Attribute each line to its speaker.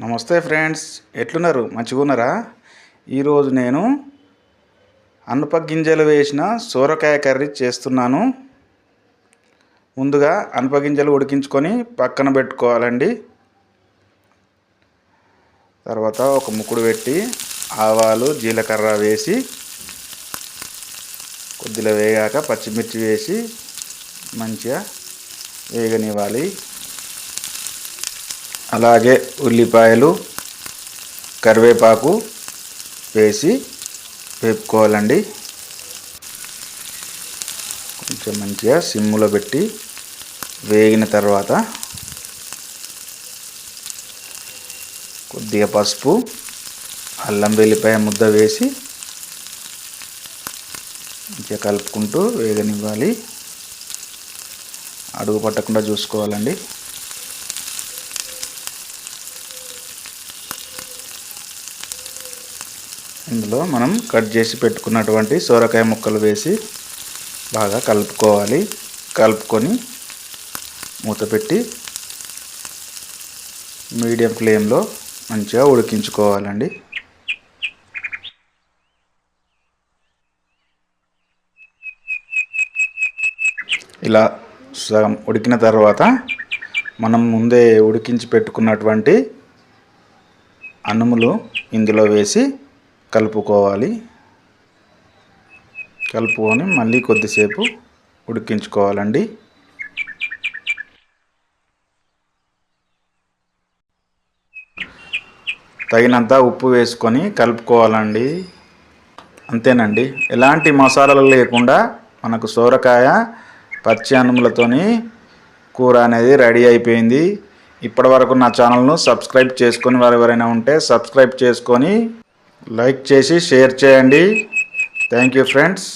Speaker 1: నమస్తే ఫ్రెండ్స్, ఎట్లున్నారు? మంచిగున్నారా? ఈరోజు నేను అనప గింజలు వేసిన సోరకాయ కర్రీ చేస్తున్నాను. ముందుగా అనప గింజలు ఉడికించుకొని పక్కన పెట్టుకోవాలండి. తర్వాత ఒక ముక్కుడు పెట్టి ఆవాలు జీలకర్ర వేసి కొద్దిగా వేగాక పచ్చిమిర్చి వేసి మంచిగా వేగనివ్వాలి. అలాగే ఉల్లిపాయలు కరివేపాకు వేసి వేపుకోవాలండి. కొంచెం మంచిగా సిమ్ములో పెట్టి వేగిన తర్వాత కొద్దిగా పసుపు అల్లం వెల్లిపాయ ముద్ద వేసి మంచిగా కలుపుకుంటూ వేగనివ్వాలి. అడుగు పట్టకుండా చూసుకోవాలండి. ఇందులో మనం కట్ చేసి పెట్టుకున్నటువంటి సోరకాయ ముక్కలు వేసి బాగా కలుపుకోవాలి. కలుపుకొని మూత పెట్టి మీడియం ఫ్లేమ్లో మంచిగా ఉడికించుకోవాలండి. ఇలా సగం ఉడికిన తర్వాత మనం ముందే ఉడికించి పెట్టుకున్నటువంటి అన్నములు ఇందులో వేసి కలుపుకోవాలి. కలుపుకొని మళ్ళీ కొద్దిసేపు ఉడికించుకోవాలండి. తగినంత ఉప్పు వేసుకొని కలుపుకోవాలండి. అంతేనండి, ఎలాంటి మసాలాలు లేకుండా మనకు సోరకాయ పచ్చి అన్నములతోని కూర అనేది రెడీ అయిపోయింది. ఇప్పటి వరకు నా ఛానల్ను సబ్స్క్రైబ్ చేసుకొని వారు ఎవరైనా ఉంటే సబ్స్క్రైబ్ చేసుకొని లైక్ చేసి షేర్ చేయండి. Thank you friends.